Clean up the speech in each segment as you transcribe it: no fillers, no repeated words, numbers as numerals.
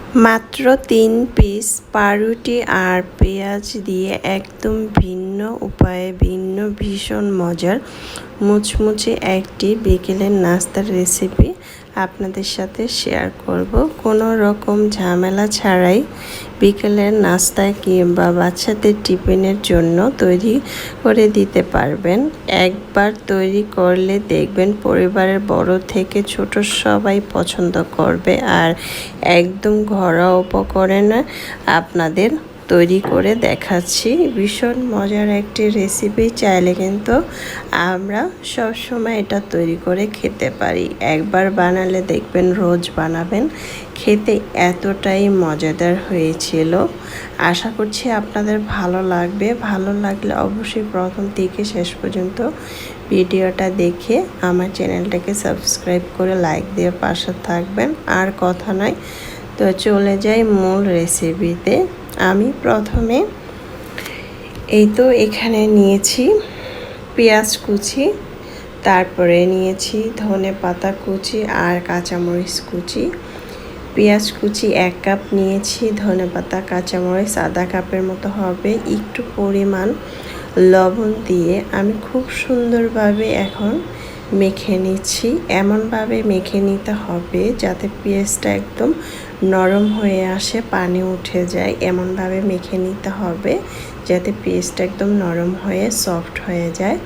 মাত্র 3 পিস পাউরুটি আর পেঁয়াজ দিয়ে একদম ভিন্ন উপায়ে ভীষণ মজার মুচমুচে একটি বিকেলের নাস্তার রেসিপি আপনাদের সাথে শেয়ার করব। কোনো রকম ঝামেলা ছাড়াই বিকেলের নাস্তায় কিংবা বাচ্চাদের টিফিনের জন্য তৈরি করে দিতে পারবেন। একবার তৈরি করলে দেখবেন পরিবারের বড় থেকে ছোট সবাই পছন্দ করবে। আর একদম ঘরোয়া উপকরণে আপনাদের তৈরি করে দেখাচ্ছি। ভীষণ মজার একটি রেসিপি, চাইলে কিন্তু আমরা সব সময় এটা তৈরি করে খেতে পারি। একবার বানালে দেখবেন রোজ বানাবেন। খেতে এতটাই মজাদার হয়েছিল। আশা করছি আপনাদের ভালো লাগবে। ভালো লাগলে অবশ্যই প্রথম থেকে শেষ পর্যন্ত ভিডিওটা দেখে আমার চ্যানেলটাকে সাবস্ক্রাইব করে লাইক দিয়ে পাশে থাকবেন। আর কথা নয়, তো চলে যাই মূল রেসিপিতে। আমি প্রথমে এখানে নিয়েছি পেঁয়াজ কুচি, তারপরে নিয়েছি ধনে পাতা কুচি আর কাঁচামরিচ কুচি। পেঁয়াজ কুচি 1 কাপ নিয়েছি, ধনে পাতা কাঁচামরিচ আধা কাপের মতো হবে। একটু পরিমাণ লবণ দিয়ে আমি খুব সুন্দরভাবে এখন মেখে নিচ্ছি। এমনভাবে মেখে নিতে হবে যাতে পেঁয়াজটা একদম নরম হয়ে আসে, পানি উঠে যায়। এমনভাবে মেখে নিতে হবে যাতে পেঁয়াজটা একদম নরম হয়ে সফট হয়ে যায়।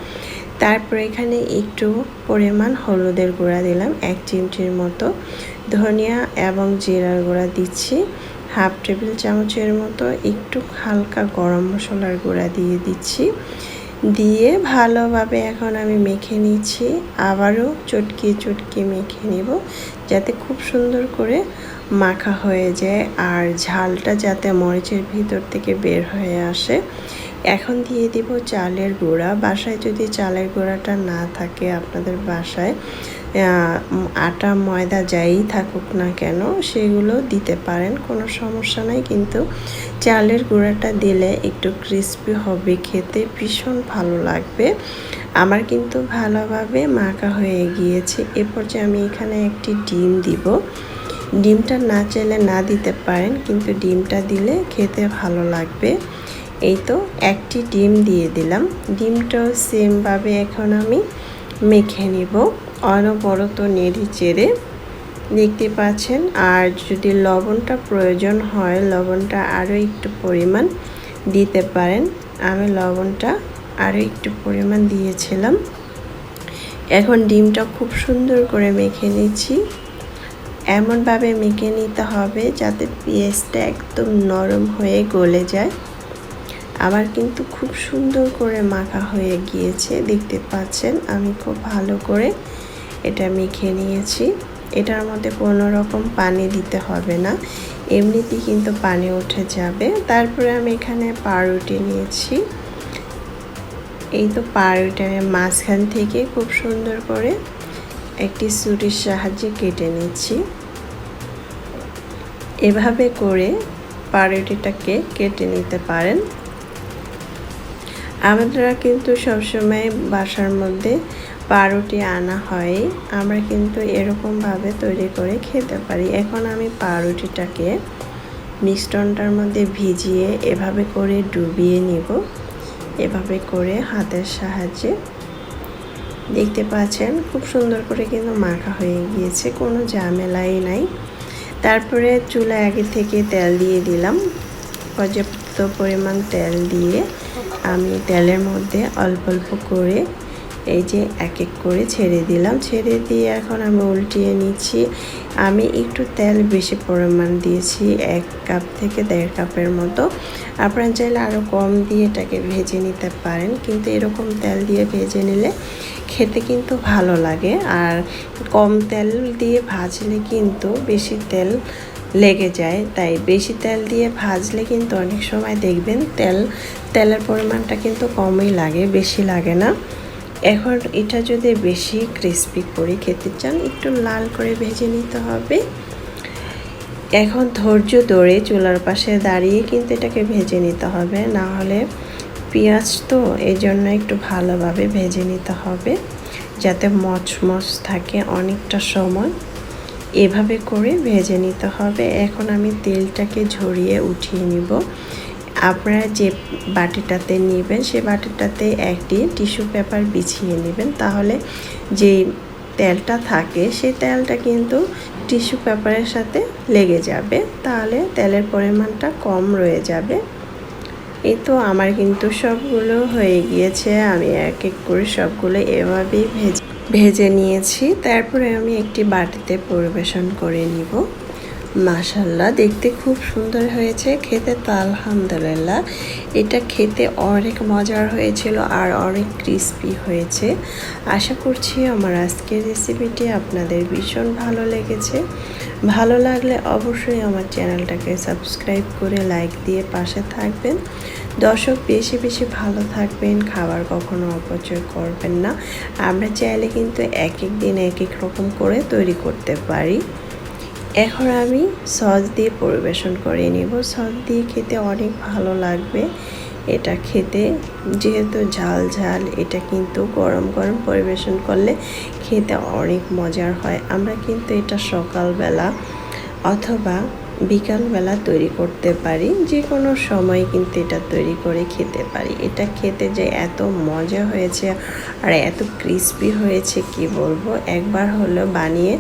তারপর এখানে একটু পরিমাণ হলুদের গুঁড়া দিলাম 1 চিমটির মতো, ধনিয়া এবং জিরার গুঁড়া দিচ্ছি 1/2 টেবিল চামচের মতো, একটু হালকা গরম মশলার গুঁড়া দিয়ে দিচ্ছি। দিয়ে ভালোভাবে এখন আমি মেখে নিচ্ছি। আবারও চটকিয়ে মেখে নেব যাতে খুব সুন্দর করে মাখা হয়ে যায় আর ঝালটা যাতে মরিচের ভিতর থেকে বের হয়ে আসে। এখন দিয়ে দিব চালের গুঁড়া। বাসায় যদি চালের গুঁড়াটা না থাকে, আপনাদের বাসায় আটা ময়দা যাই থাকুক না কেন সেগুলো দিতে পারেন, কোনো সমস্যা নাই। কিন্তু চালের গুঁড়াটা দিলে একটু ক্রিস্পি হবে, খেতে ভীষণ ভালো লাগবে। আমার কিন্তু ভালোভাবে মাখা হয়ে গিয়েছে। এরপর যে আমি এখানে একটি ডিম দিব। ডিমটা না চাইলে না দিতে পারেন, কিন্তু ডিমটা দিলে খেতে ভালো লাগবে। একটি ডিম দিয়ে দিলাম। ডিমটাও সেমভাবে এখন আমি মেখে নিব অনবরত নেড়ে চেড়ে। দেখতে পাচ্ছেন। আর যদি লবণটা প্রয়োজন হয়, লবণটা আরও একটু পরিমাণ দিতে পারেন। আমি লবণটা আরও একটু পরিমাণ দিয়েছিলাম। এখন ডিমটা খুব সুন্দর করে মেখে নিচ্ছি। এমনভাবে মেখে নিতে হবে যাতে পেঁয়াজটা একদম নরম হয়ে গলে যায়। আমার কিন্তু খুব সুন্দর করে মাখা হয়ে গিয়েছে, দেখতে পাচ্ছেন। আমি খুব ভালো করে এটা মেখে নিয়েছি। এটার মধ্যে কোনো রকম পানি দিতে হবে না, এমনিতেই কিন্তু পানি উঠে যাবে। তারপরে আমি এখানে পাউরুটি নিয়েছি। পাউরুটি আমি মাঝখান থেকে খুব সুন্দর করে একটি ছুরির সাহায্যে কেটে নিচ্ছি। এভাবে করে পাউরুটিটাকে কেটে নিতে পারেন। আমাদের কিন্তু সবসময় বাসার মধ্যে পাউরুটি আনা হয়, আমরা কিন্তু এরকমভাবে তৈরি করে খেতে পারি। এখন আমি পাউরুটিটাকে মিশ্রণটার মধ্যে ভিজিয়ে এভাবে করে ডুবিয়ে নিব। এভাবে করে হাতের সাহায্যে দেখতে পাচ্ছেন খুব সুন্দর করে কিন্তু মাখা হয়ে গিয়েছে, কোনো ঝামেলাই নাই। তারপরে চুলায় আগে থেকে তেল দিয়ে দিলাম। পর্যাপ্ত পরিমাণ তেল দিয়ে আমি তেলের মধ্যে অল্প অল্প করে এক এক করে ছেড়ে দিলাম। ছেড়ে দিয়ে এখন আমি উল্টিয়ে নিচ্ছি। আমি একটু তেল বেশি পরিমাণ দিয়েছি, 1 কাপ থেকে 1.5 কাপের মতো। আপনারা চাইলে আরও কম দিয়ে এটাকে ভেজে নিতে পারেন, কিন্তু এরকম তেল দিয়ে ভেজে নিলে খেতে কিন্তু ভালো লাগে। আর কম তেল দিয়ে ভাজলে কিন্তু বেশি তেল লেগে যায়, তাই বেশি তেল দিয়ে ভাজলে কিন্তু অনেক সময় দেখবেন তেলের পরিমাণটা কিন্তু কমই লাগে, বেশি লাগে না। এখন এটা যদি বেশি ক্রিস্পি করে খেতে চান, একটু লাল করে ভেজে নিতে হবে। এখন ধৈর্য ধরে চুলার পাশে দাঁড়িয়ে কিন্তু এটাকে ভেজে নিতে হবে, না হলে পেঁয়াজ তো এই জন্য একটু ভালোভাবে ভেজে নিতে হবে যাতে মচমচ থাকে অনেকটা সময়। এভাবে করে ভেজে নিতে হবে। এখন আমি তেলটাকে ঝরিয়ে উঠিয়ে নিব। আপনারা যে বাটিটাতে নেবেন সে বাটিটাতে একটি টিস্যু পেপার বিছিয়ে নেবেন, তাহলে যে তেলটা থাকে সেই তেলটা কিন্তু টিস্যু পেপারের সাথে লেগে যাবে, তাহলে তেলের পরিমাণটা কম রয়ে যাবে। এই তো আমার কিন্তু সবগুলো হয়ে গিয়েছে। আমি এক এক করে সবগুলো এভাবেই ভেজে নিয়েছি। তারপরে আমি একটি বাটিতে পরিবেশন করে নিব। মাশাআল্লাহ, দেখতে খুব সুন্দর হয়েছে, খেতে তো আলহামদুলিল্লাহ। এটা খেতে অনেক মজার হয়েছিল আর অনেক ক্রিস্পি হয়েছে। আশা করছি আমার আজকের রেসিপিটি আপনাদের ভীষণ ভালো লেগেছে। ভালো লাগলে অবশ্যই আমার চ্যানেলটাকে সাবস্ক্রাইব করে লাইক দিয়ে পাশে থাকবেন। দর্শক, বেশি বেশি ভালো থাকবেন, খাবার কখনো অপচয় করবেন না। আমরা চাইলে কিন্তু এক এক দিন এক এক রকম করে তৈরি করতে পারি। এখন আমি সস দিয়ে পরিবেশন করে নিব। সস দিয়ে খেতে অনেক ভালো লাগবে। এটা খেতে যেহেতু ঝাল ঝাল, এটা কিন্তু গরম গরম পরিবেশন করলে খেতে অনেক মজার হয়। আমরা কিন্তু এটা সকালবেলা অথবা বিকালবেলা তৈরি করতে পারি, যে কোনো সময় কিন্তু এটা তৈরি করে খেতে পারি। এটা খেতে যে এত মজা হয়েছে আর এত ক্রিস্পি হয়েছে কি বলবো, একবার হলো বানিয়ে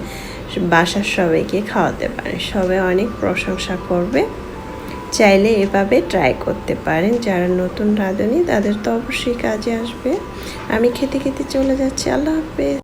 বাসার সবাইকে খাওয়াতে পারে, সবাই অনেক প্রশংসা করবে। চাইলে এভাবে ট্রাই করতে পারেন। যারা নতুন রাঁধুনি তাদের তো অবশ্যই কাজে আসবে। আমি খেতে খেতে চলে যাচ্ছি। আল্লাহ হাফেজ।